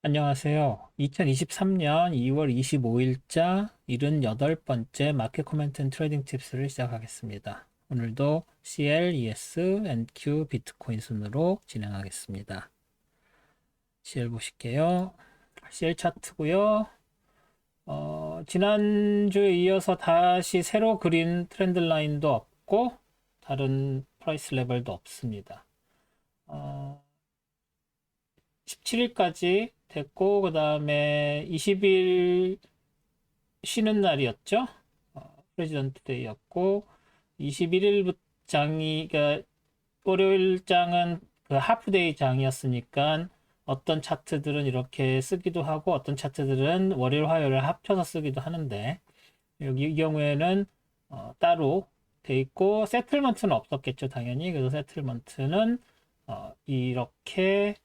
안녕하세요. 2023년 2월 25일자 78번째 마켓 코멘트 앤 트레이딩 팁스를 시작하겠습니다. 오늘도 CL, ES, NQ, 비트코인 순으로 진행하겠습니다. CL 보실게요. CL 차트고요. 지난주에 이어서 다시 새로 그린 트렌드 라인도 없고 다른 프라이스 레벨도 없습니다. 17일까지 됐고 그 다음에 20일 쉬는 날이었죠. 프레지던트 데이였고 21일 장이 그러니까 월요일 장은 그 하프데이 장이었으니까 어떤 차트들은 이렇게 쓰기도 하고 어떤 차트들은 월요일 화요일을 합쳐서 쓰기도 하는데 여기 이 경우에는 따로 돼 있고 세틀먼트는 없었겠죠 당연히. 그래서 세틀먼트는 이렇게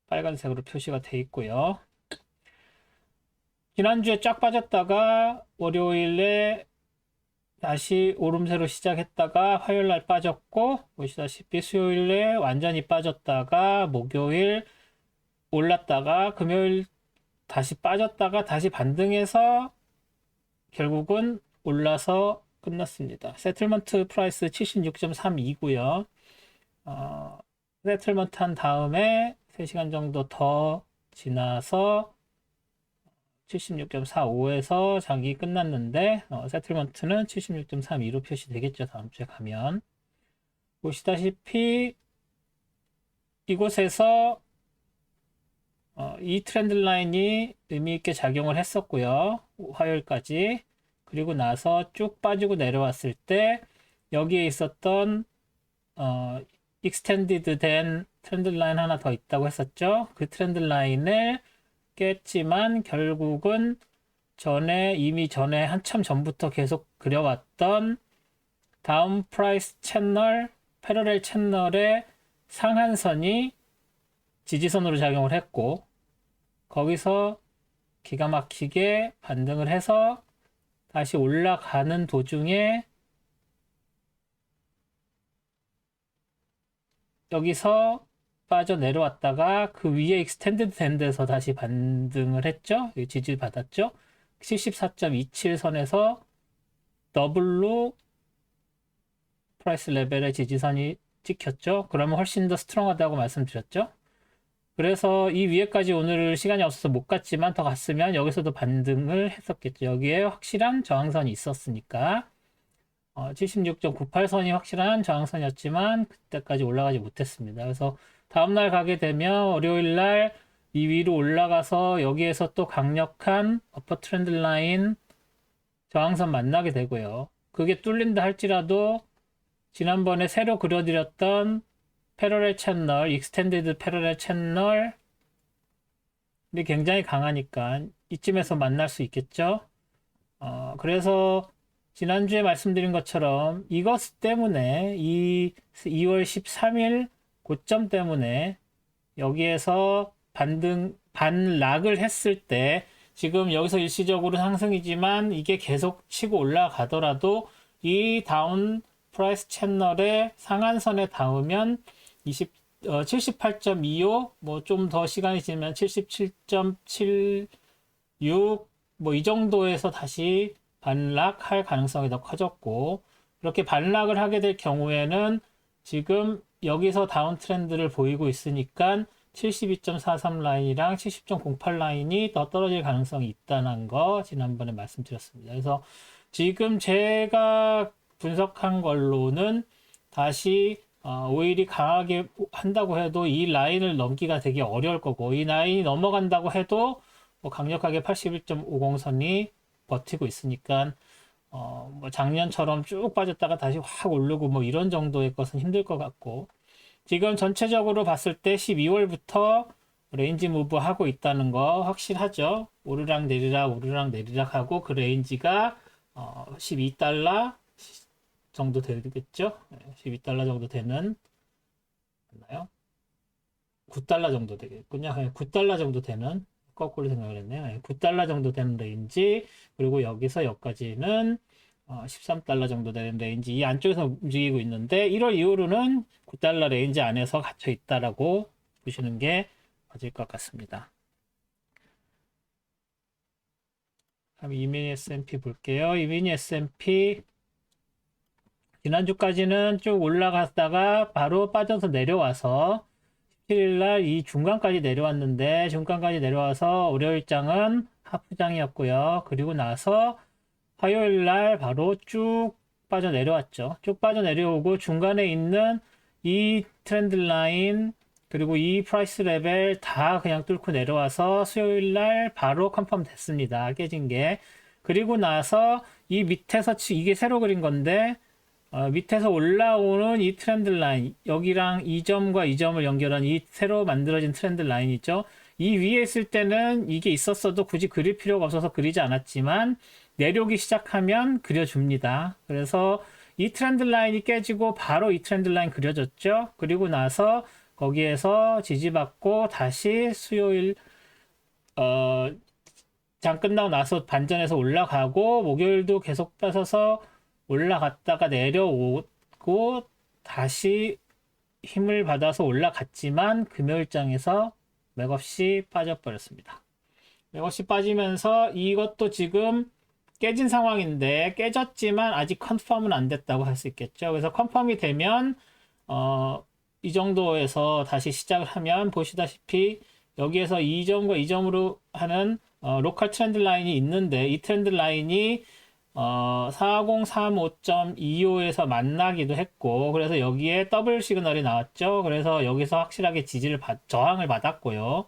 빨간색으로 표시가 돼 있고요. 지난주에 쫙 빠졌다가 월요일에 다시 오름세로 시작했다가 화요일날 빠졌고, 보시다시피 수요일에 완전히 빠졌다가 목요일 올랐다가 금요일 다시 빠졌다가 다시 반등해서 결국은 올라서 끝났습니다. 세틀먼트 프라이스 76.32고요. 세틀먼트 한 다음에 3시간 정도 더 지나서 76.45에서 장이 끝났는데 세틀먼트는 76.32로 표시되겠죠. 다음 주에 가면 보시다시피 이곳에서 이 트렌드 라인이 의미 있게 작용을 했었고요. 화요일까지. 그리고 나서 쭉 빠지고 내려왔을 때 여기에 있었던 익스텐디드 된 트렌드 라인 하나 더 있다고 했었죠. 그 트렌드 라인을 깼지만 결국은 이미 전에 한참 전부터 계속 그려왔던 다운 프라이스 채널, 패러렐 채널의 상한선이 지지선으로 작용을 했고, 거기서 기가 막히게 반등을 해서 다시 올라가는 도중에 여기서 빠져 내려왔다가 그 위에 익스텐드 된 데서 다시 반등을 했죠. 지지 받았죠. 74.27선에서 더블로 프라이스 레벨의 지지선이 찍혔죠. 그러면 훨씬 더 스트롱하다고 말씀드렸죠. 그래서 이 위에까지 오늘 시간이 없어서 못 갔지만 더 갔으면 여기서도 반등을 했었겠죠. 여기에 확실한 저항선이 있었으니까 76.98선이 확실한 저항선이었지만 그때까지 올라가지 못했습니다. 그래서 다음날 가게 되면 월요일날 이 위로 올라가서 여기에서 또 강력한 어퍼 트렌드 라인 저항선 만나게 되고요. 그게 뚫린다 할지라도 지난번에 새로 그려드렸던 패러렐 채널, 익스텐디드 패러렐 채널이 굉장히 강하니까 이쯤에서 만날 수 있겠죠. 그래서 지난주에 말씀드린 것처럼 이것 때문에 이 2월 13일 고점 때문에 여기에서 반락을 했을 때 지금 여기서 일시적으로 상승이지만 이게 계속 치고 올라가더라도 이 다운 프라이스 채널의 상한선에 닿으면 78.25 뭐 좀 더 시간이 지나면 77.76 뭐 이 정도에서 다시 반락할 가능성이 더 커졌고, 그렇게 반락을 하게 될 경우에는 지금 여기서 다운 트렌드를 보이고 있으니까 72.43 라인이랑 70.08 라인이 더 떨어질 가능성이 있다는 거 지난번에 말씀드렸습니다. 그래서 지금 제가 분석한 걸로는 다시 오일이 강하게 한다고 해도 이 라인을 넘기가 되게 어려울 거고, 이 라인이 넘어간다고 해도 뭐 강력하게 81.50선이 버티고 있으니까 뭐 작년처럼 쭉 빠졌다가 다시 확 오르고 뭐 이런 정도의 것은 힘들 것 같고, 지금 전체적으로 봤을 때 12월부터 레인지 무브 하고 있다는 거 확실하죠. 오르락 내리락 오르락 내리락 하고 그 레인지가 12달러 정도 되겠죠. 12달러 정도 되는, 맞나요? 9달러 정도 되겠군요. 9달러 정도 되는, 거꾸로 생각을 했네요. 9달러 정도 되는 레인지, 그리고 여기서 여기까지는 13달러 정도 되는 레인지, 이 안쪽에서 움직이고 있는데 1월 이후로는 9달러 레인지 안에서 갇혀 있다라고 보시는 게 맞을 것 같습니다. 그럼 이미니 S&P 볼게요. 이미니 S&P 지난주까지는 쭉 올라갔다가 바로 빠져서 내려와서 17일 날 이 중간까지 내려왔는데 중간까지 내려와서 월요일장은 하프장이었고요. 그리고 나서 화요일 날 바로 쭉 빠져 내려왔죠. 쭉 빠져 내려오고 중간에 있는 이 트렌드 라인 그리고 이 프라이스 레벨 다 그냥 뚫고 내려와서 수요일 날 바로 컨펌 됐습니다. 깨진 게. 그리고 나서 이 밑에서 이게 새로 그린 건데 밑에서 올라오는 이 트렌드 라인, 여기랑 이 점과 이 점을 연결한 이 새로 만들어진 트렌드 라인이죠. 이 위에 있을 때는 이게 있었어도 굳이 그릴 필요가 없어서 그리지 않았지만 내려오기 시작하면 그려줍니다. 그래서 이 트렌드 라인이 깨지고 바로 이 트렌드 라인 그려졌죠. 그리고 나서 거기에서 지지받고 다시 수요일 장 끝나고 나서 반전해서 올라가고 목요일도 계속 빠져서 올라갔다가 내려오고 다시 힘을 받아서 올라갔지만 금요일장에서 맥없이 빠져버렸습니다. 맥없이 빠지면서 이것도 지금 깨진 상황인데 깨졌지만 아직 컨펌은 안 됐다고 할 수 있겠죠. 그래서 컨펌이 되면 이 정도에서 다시 시작을 하면 보시다시피 여기에서 이 점과 이 점으로 하는 로컬 트렌드 라인이 있는데 이 트렌드 라인이 4035.25에서 만나기도 했고 그래서 여기에 더블 시그널이 나왔죠. 그래서 여기서 확실하게 저항을 받았고요.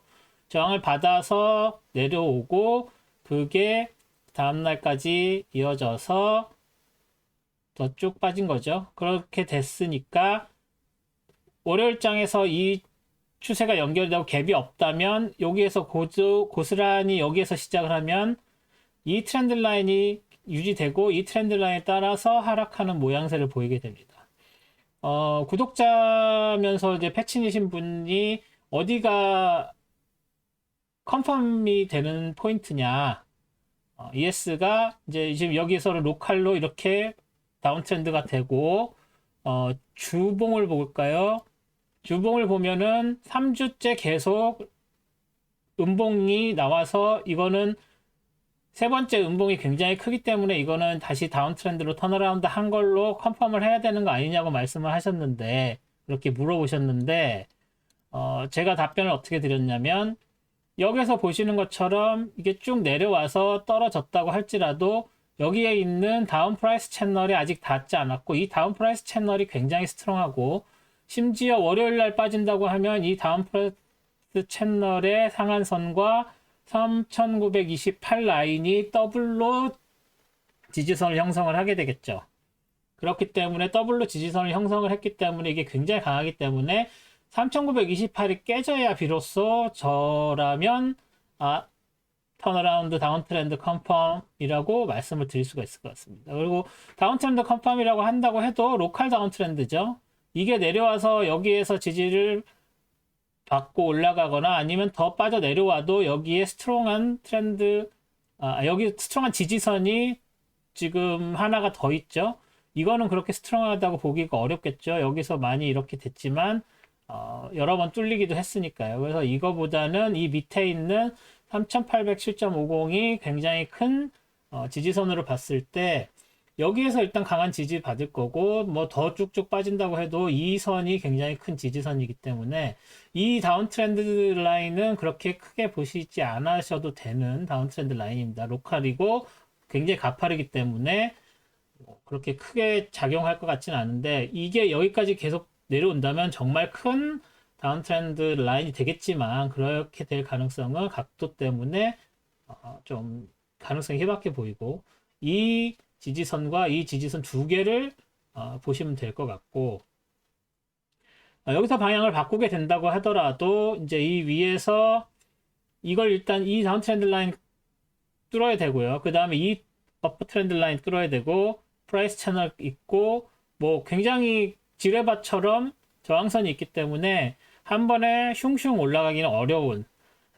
저항을 받아서 내려오고 그게 다음날까지 이어져서 더 쭉 빠진 거죠. 그렇게 됐으니까 월요일장에서 이 추세가 연결되고 갭이 없다면 여기에서 고스란히 여기에서 시작을 하면 이 트렌드 라인이 유지되고 이 트렌드 라인에 따라서 하락하는 모양새를 보이게 됩니다. 구독자면서 이제 패친이신 분이 어디가 컨펌이 되는 포인트냐? ES가 이제 지금 여기서는 로컬로 이렇게 다운 트렌드가 되고 주봉을 볼까요? 주봉을 보면은 3주째 계속 음봉이 나와서 이거는 세 번째 음봉이 굉장히 크기 때문에 이거는 다시 다운 트렌드로 턴어라운드 한 걸로 컨펌을 해야 되는 거 아니냐고 말씀을 하셨는데 그렇게 물어보셨는데 제가 답변을 어떻게 드렸냐면 여기서 보시는 것처럼 이게 쭉 내려와서 떨어졌다고 할지라도 여기에 있는 다운 프라이스 채널이 아직 닿지 않았고 이 다운 프라이스 채널이 굉장히 스트롱하고 심지어 월요일 날 빠진다고 하면 이 다운 프라이스 채널의 상한선과 3928 라인이 더블로 지지선을 형성을 하게 되겠죠. 그렇기 때문에 더블로 지지선을 형성을 했기 때문에 이게 굉장히 강하기 때문에 3928이 깨져야 비로소 저라면 턴어라운드 다운트렌드 컨펌이라고 말씀을 드릴 수가 있을 것 같습니다. 그리고 다운트렌드 컨펌이라고 한다고 해도 로컬 다운트렌드죠. 이게 내려와서 여기에서 지지를 받고 올라가거나 아니면 더 빠져 내려와도 여기에 스트롱한 트렌드, 여기 스트롱한 지지선이 지금 하나가 더 있죠. 이거는 그렇게 스트롱하다고 보기가 어렵겠죠. 여기서 많이 이렇게 됐지만 여러 번 뚫리기도 했으니까요. 그래서 이거보다는 이 밑에 있는 3807.50이 굉장히 큰 지지선으로 봤을 때 여기에서 일단 강한 지지 받을 거고 뭐 더 쭉쭉 빠진다고 해도 이 선이 굉장히 큰 지지선이기 때문에 이 다운트렌드 라인은 그렇게 크게 보시지 않으셔도 되는 다운트렌드 라인입니다. 로컬이고 굉장히 가파르기 때문에 그렇게 크게 작용할 것 같지는 않은데 이게 여기까지 계속 내려온다면 정말 큰 다운트렌드 라인이 되겠지만 그렇게 될 가능성은 각도 때문에 좀 가능성이 희박해 보이고 이 지지선과 이 지지선 두 개를 보시면 될 것 같고 여기서 방향을 바꾸게 된다고 하더라도 이제 이 위에서 이걸 일단 이 다운트렌드 라인 뚫어야 되고요. 그 다음에 이 어퍼 트렌드 라인 뚫어야 되고 프라이스 채널 있고 뭐 굉장히 지뢰밭처럼 저항선이 있기 때문에 한 번에 슝슝 올라가기는 어려운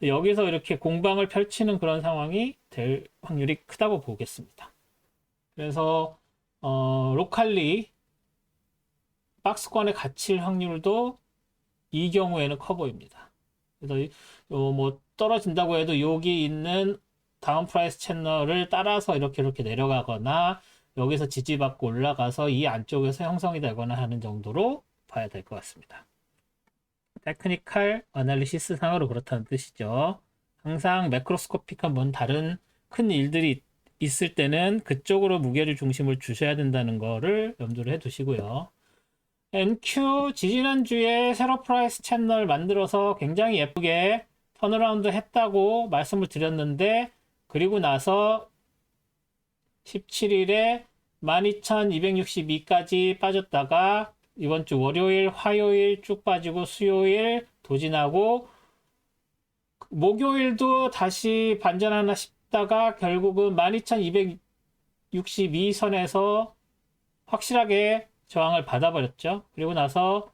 여기서 이렇게 공방을 펼치는 그런 상황이 될 확률이 크다고 보겠습니다. 그래서 로컬리 박스권에 갇힐 확률도 이 경우에는 커 보입니다. 그래서 뭐 떨어진다고 해도 여기 있는 다운 프라이스 채널을 따라서 이렇게 내려가거나 여기서 지지받고 올라가서 이 안쪽에서 형성이 되거나 하는 정도로 봐야 될 것 같습니다. 테크니컬 어널리시스 상으로 그렇다는 뜻이죠. 항상 매크로스코픽한 뭔 다른 큰 일들이 있을 때는 그쪽으로 무게를 중심을 주셔야 된다는 거를 염두를 해 두시고요. NQ 지지난주에 세로 프라이스 채널 만들어서 굉장히 예쁘게 턴어라운드 했다고 말씀을 드렸는데, 그리고 나서 17일에 12,262까지 빠졌다가 이번 주 월요일, 화요일 쭉 빠지고 수요일 도진하고 목요일도 다시 반전하나 싶다가 결국은 12,262선에서 확실하게 저항을 받아버렸죠. 그리고 나서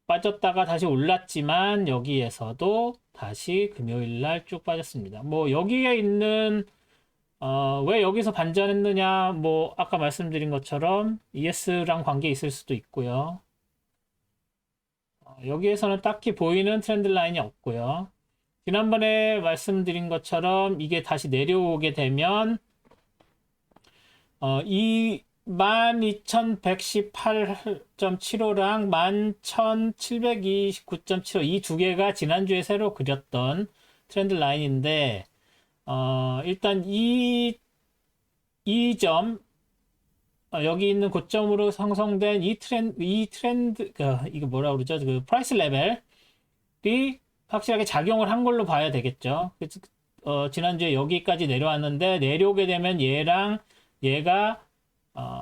빠졌다가 다시 올랐지만 여기에서도 다시 금요일날 쭉 빠졌습니다. 뭐 여기에 있는 왜 여기서 반전했느냐, 뭐 아까 말씀드린 것처럼 ES랑 관계 있을 수도 있고요. 여기에서는 딱히 보이는 트렌드 라인이 없고요. 지난번에 말씀드린 것처럼 이게 다시 내려오게 되면 이 12,118.75랑 11,729.75 이 두 개가 지난주에 새로 그렸던 트렌드 라인인데, 일단 이 점, 여기 있는 고점으로 형성된 이 트렌드, 이거 뭐라 그러죠? 그 프라이스 레벨이 확실하게 작용을 한 걸로 봐야 되겠죠. 그래서, 지난주에 여기까지 내려왔는데, 내려오게 되면 얘랑 얘가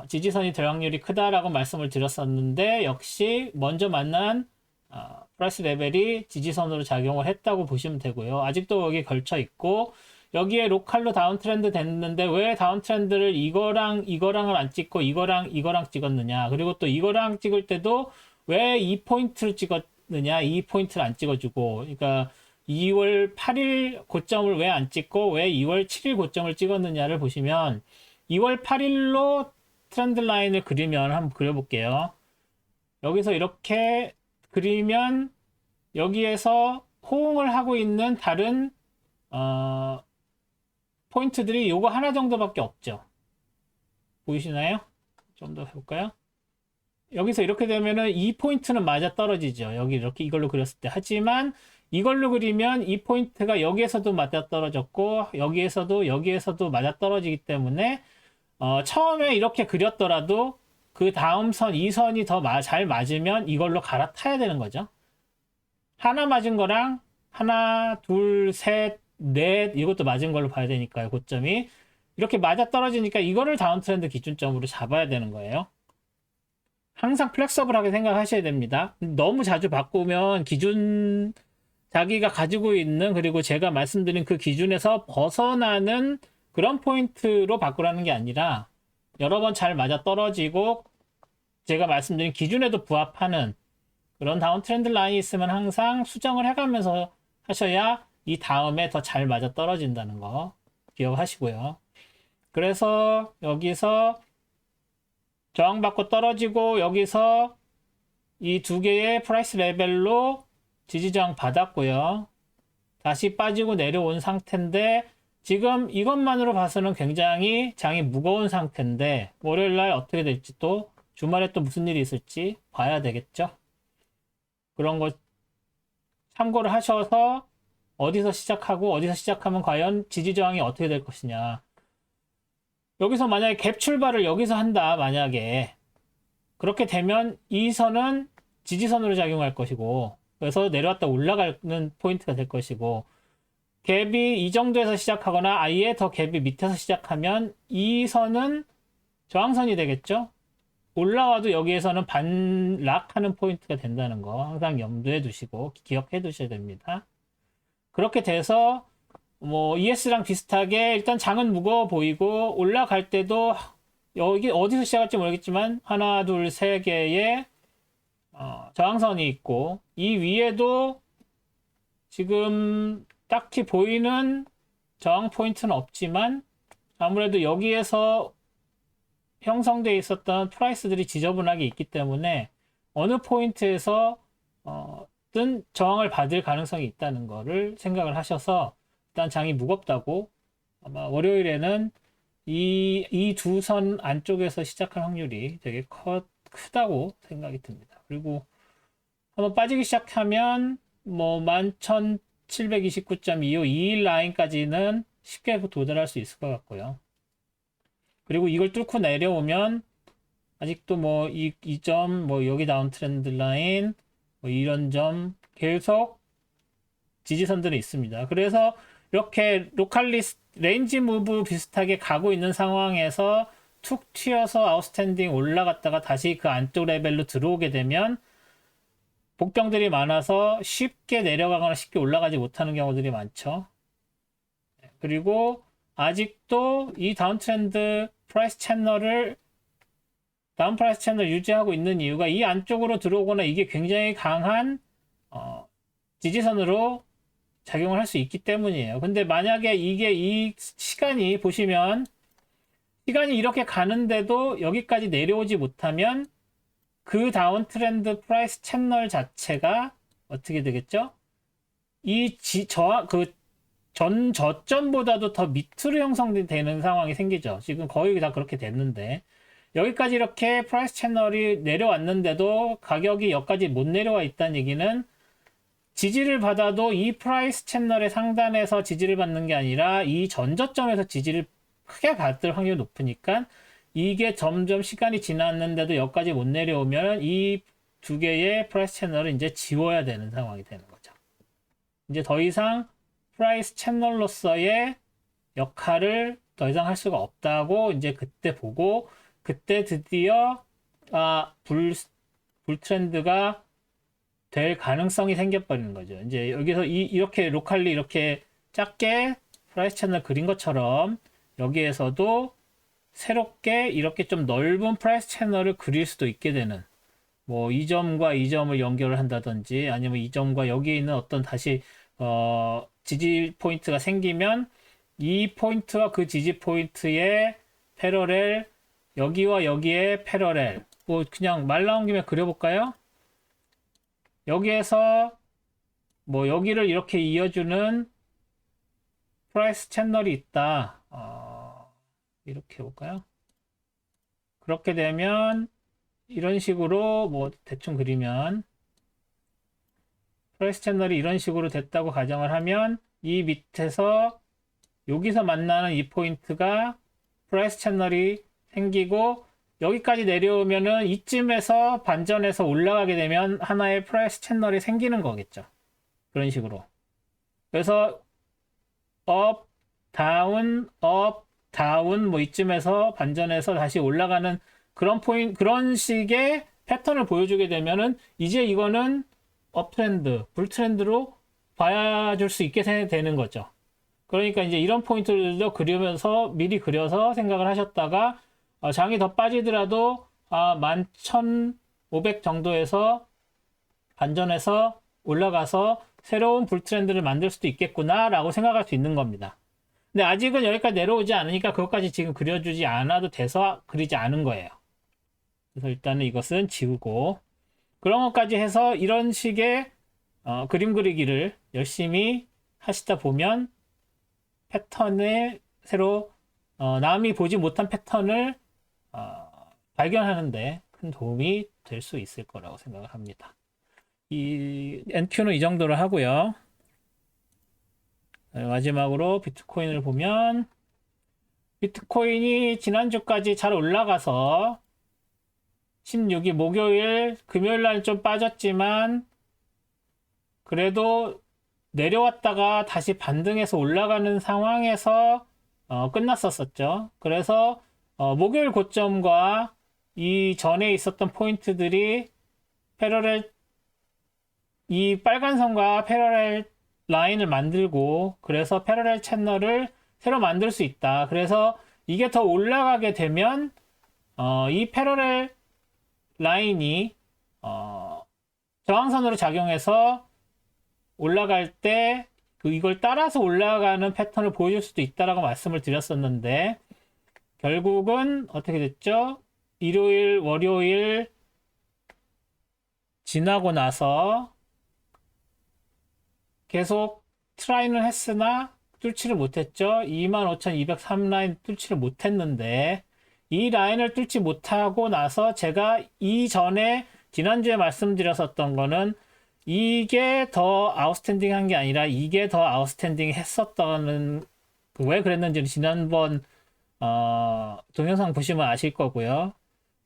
지지선이 될 확률이 크다라고 말씀을 드렸었는데, 역시 먼저 만난 프라이스 레벨이 지지선으로 작용을 했다고 보시면 되고요. 아직도 여기 걸쳐 있고, 여기에 로컬로 다운 트렌드 됐는데 왜 다운 트렌드를 이거랑을 안 찍고 이거랑 찍었느냐, 그리고 또 이거랑 찍을 때도 왜 이 포인트를 찍었느냐, 이 포인트를 안 찍어주고, 그러니까 2월 8일 고점을 왜 안 찍고 왜 2월 7일 고점을 찍었느냐를 보시면, 2월 8일로 트렌드 라인을 그리면 한번 그려볼게요. 여기서 이렇게 그리면 여기에서 호응을 하고 있는 다른 포인트들이 요거 하나 정도밖에 없죠. 보이시나요? 좀 더 해볼까요? 여기서 이렇게 되면은 이 포인트는 맞아 떨어지죠. 여기 이렇게 이걸로 그렸을 때. 하지만 이걸로 그리면 이 포인트가 여기에서도 맞아 떨어졌고 여기에서도 맞아 떨어지기 때문에 처음에 이렇게 그렸더라도 그 다음 선, 이 선이 더 잘 맞으면 이걸로 갈아타야 되는 거죠. 하나 맞은 거랑 하나, 둘, 셋, 넷, 이것도 맞은 걸로 봐야 되니까요. 고점이 이렇게 맞아 떨어지니까 이거를 다운 트렌드 기준점으로 잡아야 되는 거예요. 항상 플렉서블하게 생각하셔야 됩니다. 너무 자주 바꾸면 기준, 자기가 가지고 있는, 그리고 제가 말씀드린 그 기준에서 벗어나는 그런 포인트로 바꾸라는 게 아니라 여러 번 잘 맞아 떨어지고 제가 말씀드린 기준에도 부합하는 그런 다운 트렌드 라인이 있으면 항상 수정을 해가면서 하셔야 이 다음에 더 잘 맞아 떨어진다는 거 기억하시고요. 그래서 여기서 저항받고 떨어지고 여기서 이 두 개의 프라이스 레벨로 지지저항 받았고요. 다시 빠지고 내려온 상태인데, 지금 이것만으로 봐서는 굉장히 장이 무거운 상태인데 월요일날 어떻게 될지, 또 주말에 또 무슨 일이 있을지 봐야 되겠죠. 그런 거 참고를 하셔서 어디서 시작하고 어디서 시작하면 과연 지지저항이 어떻게 될 것이냐. 여기서 만약에 갭 출발을 여기서 한다, 만약에 그렇게 되면 이 선은 지지선으로 작용할 것이고, 그래서 내려왔다 올라가는 포인트가 될 것이고, 갭이 이 정도에서 시작하거나 아예 더 갭이 밑에서 시작하면 이 선은 저항선이 되겠죠. 올라와도 여기에서는 반락하는 포인트가 된다는 거 항상 염두에 두시고 기억해 두셔야 됩니다. 그렇게 돼서 뭐 ES랑 비슷하게 일단 장은 무거워 보이고, 올라갈 때도 여기 어디서 시작할지 모르겠지만 하나, 둘, 세 개의 저항선이 있고, 이 위에도 지금 딱히 보이는 저항 포인트는 없지만 아무래도 여기에서 형성되어 있었던 프라이스들이 지저분하게 있기 때문에 어느 포인트에서 어쨌든 저항을 받을 가능성이 있다는 거를 생각을 하셔서 일단 장이 무겁다고 아마 월요일에는 이 두 선 안쪽에서 시작할 확률이 되게 크다고 생각이 듭니다. 그리고 한번 빠지기 시작하면 뭐 11,729.25 2일 라인까지는 쉽게 도달할 수 있을 것 같고요. 그리고 이걸 뚫고 내려오면 아직도 뭐 이 점, 뭐 여기 다운 트렌드 라인, 뭐 이런 점 계속 지지선들이 있습니다. 그래서 이렇게 레인지 무브 비슷하게 가고 있는 상황에서 툭 튀어서 아웃스탠딩 올라갔다가 다시 그 안쪽 레벨로 들어오게 되면 복병들이 많아서 쉽게 내려가거나 쉽게 올라가지 못하는 경우들이 많죠. 그리고 아직도 이 다운 프라이스 채널을 유지하고 있는 이유가 이 안쪽으로 들어오거나 이게 굉장히 강한 지지선으로 작용을 할 수 있기 때문이에요. 근데 만약에 이게 이 시간이 보시면 시간이 이렇게 가는데도 여기까지 내려오지 못하면 그 다운 트렌드 프라이스 채널 자체가 어떻게 되겠죠? 전 저점보다도 더 밑으로 형성되는 상황이 생기죠. 지금 거의 다 그렇게 됐는데 여기까지 이렇게 프라이스 채널이 내려왔는데도 가격이 여기까지 못 내려와 있다는 얘기는 지지를 받아도 이 프라이스 채널의 상단에서 지지를 받는 게 아니라 이 전저점에서 지지를 크게 받을 확률이 높으니까 이게 점점 시간이 지났는데도 여기까지 못 내려오면 이 두 개의 프라이스 채널을 이제 지워야 되는 상황이 되는 거죠. 이제 더 이상 프라이스 채널로서의 역할을 더 이상 할 수가 없다고 이제 그때 보고 그때 드디어 불 트렌드가 될 가능성이 생겨버리는 거죠. 이제 여기서 이렇게 로컬리 이렇게 작게 프라이스 채널 그린 것처럼 여기에서도 새롭게 이렇게 좀 넓은 프라이스 채널을 그릴 수도 있게 되는 뭐 이 점과 이 점을 연결을 한다든지 아니면 이 점과 여기에 있는 어떤 다시 지지 포인트가 생기면 이 포인트와 그 지지 포인트의 패러렐 여기와 여기에 패러렐 뭐 그냥 말 나온 김에 그려볼까요? 여기에서 뭐 여기를 이렇게 이어주는 프라이스 채널이 있다. 이렇게 해볼까요? 그렇게 되면 이런 식으로 뭐 대충 그리면 프라이스 채널이 이런 식으로 됐다고 가정을 하면 이 밑에서 여기서 만나는 이 포인트가 프라이스 채널이 생기고 여기까지 내려오면은 이쯤에서 반전해서 올라가게 되면 하나의 프라이스 채널이 생기는 거겠죠. 그런 식으로. 그래서 업, 다운 뭐 이쯤에서 반전해서 다시 올라가는 그런 식의 패턴을 보여주게 되면은 이제 이거는 업트렌드, 불트렌드로 봐줄 수 있게 되는 거죠. 그러니까 이제 이런 포인트들도 미리 그려서 생각을 하셨다가 장이 더 빠지더라도 11,500 정도에서 반전해서 올라가서 새로운 불트렌드를 만들 수도 있겠구나 라고 생각할 수 있는 겁니다. 근데 아직은 여기까지 내려오지 않으니까 그것까지 지금 그려주지 않아도 돼서 그리지 않은 거예요. 그래서 일단은 이것은 지우고 그런 것까지 해서 이런 식의 그림 그리기를 열심히 하시다 보면 패턴을 새로 남이 보지 못한 패턴을 발견하는데 큰 도움이 될 수 있을 거라고 생각을 합니다. 이 NQ는 이 정도로 하고요. 마지막으로 비트코인을 보면 비트코인이 지난주까지 잘 올라가서 16일 목요일 금요일 날 좀 빠졌지만 그래도 내려왔다가 다시 반등해서 올라가는 상황에서 끝났었죠. 그래서 목요일 고점과 이 전에 있었던 포인트들이 이 빨간 선과 패러렐 라인을 만들고 그래서 패러렐 채널을 새로 만들 수 있다. 그래서 이게 더 올라가게 되면 이 패러렐 라인이 저항선으로 작용해서 올라갈 때 이걸 따라서 올라가는 패턴을 보여줄 수도 있다라고 말씀을 드렸었는데 결국은 어떻게 됐죠? 일요일, 월요일 지나고 나서 계속 트라이는 했으나 뚫지를 못했죠. 25,203 라인 뚫지를 못했는데 이 라인을 뚫지 못하고 나서 제가 이전에 지난주에 말씀드렸었던 거는 이게 더 아웃스탠딩 한 게 아니라 이게 더 아웃스탠딩 했었다는 왜 그랬는지는 지난번 동영상 보시면 아실 거고요.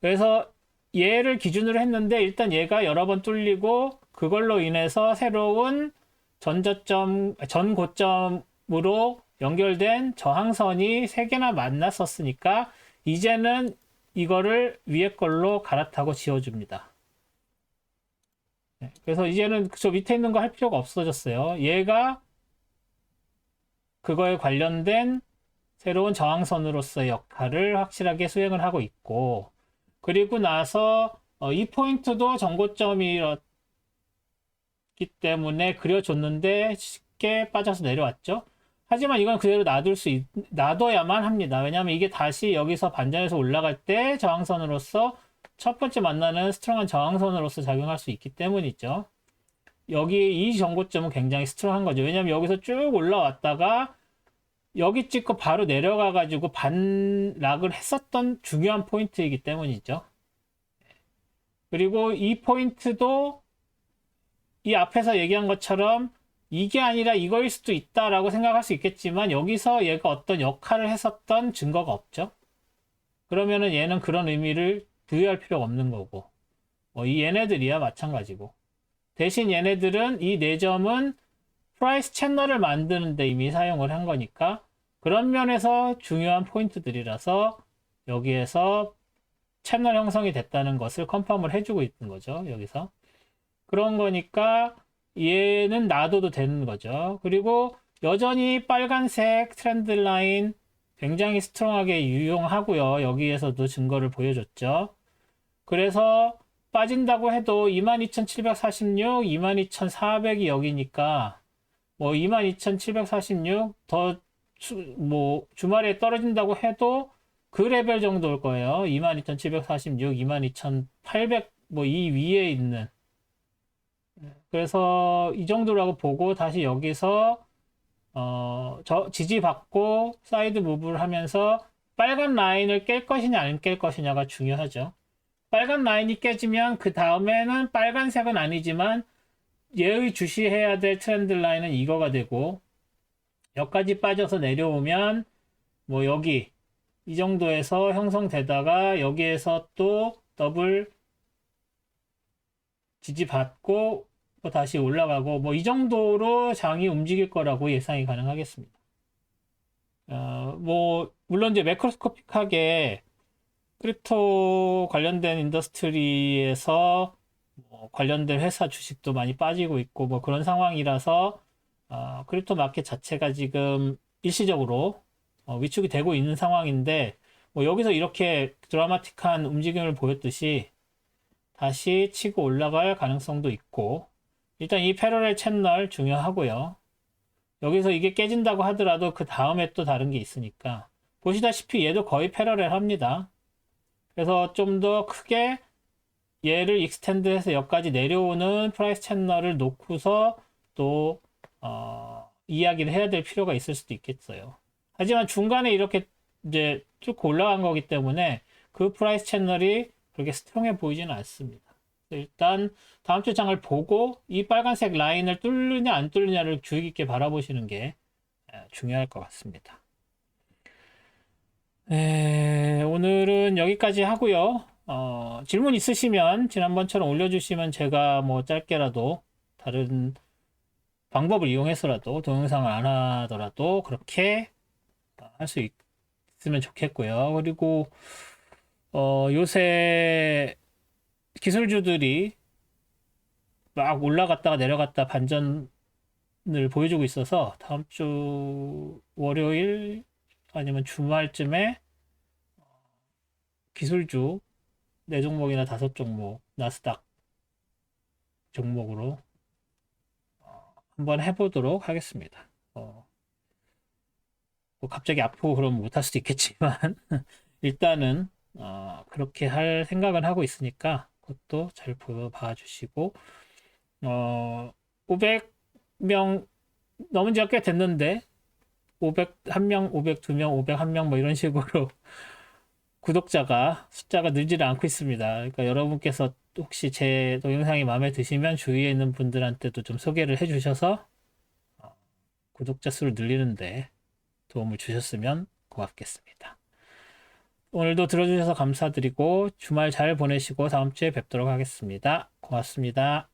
그래서 얘를 기준으로 했는데 일단 얘가 여러 번 뚫리고 그걸로 인해서 새로운 전 고점으로 연결된 저항선이 3개나 만났었으니까 이제는 이거를 위에 걸로 갈아타고 지워줍니다. 그래서 이제는 저 밑에 있는 거 할 필요가 없어졌어요. 얘가 그거에 관련된 새로운 저항선으로서의 역할을 확실하게 수행을 하고 있고, 그리고 나서 이 포인트도 전고점이었기 때문에 그려줬는데 쉽게 빠져서 내려왔죠. 하지만 이건 그대로 놔둬야만 합니다. 왜냐하면 이게 다시 여기서 반전해서 올라갈 때 저항선으로서 첫 번째 만나는 스트롱한 저항선으로서 작용할 수 있기 때문이죠. 여기 이 전고점은 굉장히 스트롱한 거죠. 왜냐하면 여기서 쭉 올라왔다가 여기 찍고 바로 내려가 가지고 반락을 했었던 중요한 포인트이기 때문이죠. 그리고 이 포인트도 이 앞에서 얘기한 것처럼 이게 아니라 이거일 수도 있다라고 생각할 수 있겠지만 여기서 얘가 어떤 역할을 했었던 증거가 없죠. 그러면은 얘는 그런 의미를 부여할 필요가 없는 거고, 이 얘네들이야 마찬가지고. 대신 얘네들은 이 4점은 프라이스 채널을 만드는데 이미 사용을 한 거니까 그런 면에서 중요한 포인트들이라서 여기에서 채널 형성이 됐다는 것을 컨펌을 해주고 있는 거죠. 여기서 그런 거니까 얘는 놔둬도 되는 거죠. 그리고 여전히 빨간색 트렌드 라인 굉장히 스트롱하게 유용하고요. 여기에서도 증거를 보여줬죠. 그래서 빠진다고 해도 22,746, 22,400이 여기니까 뭐 22,746 더 주말에 떨어진다고 해도 그 레벨 정도일 거예요. 22,746, 22,800 뭐 이 위에 있는. 그래서 이 정도라고 보고 다시 여기서 지지받고 사이드 무브를 하면서 빨간 라인을 깰 것이냐 안 깰 것이냐가 중요하죠. 빨간 라인이 깨지면 그 다음에는 빨간색은 아니지만 얘의 주시해야 될 트렌드 라인은 이거가 되고, 여기까지 빠져서 내려오면 뭐 여기 이 정도에서 형성되다가 여기에서 또 더블 지지받고 또 다시 올라가고 뭐 이 정도로 장이 움직일 거라고 예상이 가능하겠습니다. 뭐 물론 이제 매크로스코픽하게 크립토 관련된 인더스트리에서 뭐 관련된 회사 주식도 많이 빠지고 있고 뭐 그런 상황이라서 크립토 마켓 자체가 지금 일시적으로 위축이 되고 있는 상황인데, 뭐 여기서 이렇게 드라마틱한 움직임을 보였듯이 다시 치고 올라갈 가능성도 있고, 일단 이 패러렐 채널 중요하고요. 여기서 이게 깨진다고 하더라도 그 다음에 또 다른 게 있으니까 보시다시피 얘도 거의 패러렐 합니다. 그래서 좀 더 크게 얘를 익스텐드해서 여기까지 내려오는 프라이스 채널을 놓고서 또 이야기를 해야 될 필요가 있을 수도 있겠어요. 하지만 중간에 이렇게 이제 쭉 올라간 거기 때문에 그 프라이스 채널이 그렇게 스트롱해 보이지는 않습니다. 일단 다음 주 장을 보고 이 빨간색 라인을 뚫느냐 안 뚫느냐를 주의 깊게 바라보시는 게 중요할 것 같습니다. 오늘은 여기까지 하고요. 질문 있으시면 지난번처럼 올려주시면 제가 뭐 짧게라도 다른 방법을 이용해서라도 동영상을 안 하더라도 그렇게 할 수 있으면 좋겠고요. 그리고 요새 기술주들이 막 올라갔다가 내려갔다 반전을 보여주고 있어서 다음 주 월요일 아니면 주말쯤에 기술주 4종목이나 5종목 나스닥 종목으로 한번 해보도록 하겠습니다. 뭐 갑자기 아프고 그러면 못할 수도 있겠지만 일단은 그렇게 할 생각은 하고 있으니까 그것도 잘 봐주시고 500명 넘은 지가 꽤 됐는데 501명, 502명, 501명 뭐 이런 식으로 구독자가 숫자가 늘지를 않고 있습니다. 그러니까 여러분께서 혹시 제 동영상이 마음에 드시면 주위에 있는 분들한테도 좀 소개를 해주셔서 구독자 수를 늘리는데 도움을 주셨으면 고맙겠습니다. 오늘도 들어주셔서 감사드리고 주말 잘 보내시고 다음 주에 뵙도록 하겠습니다. 고맙습니다.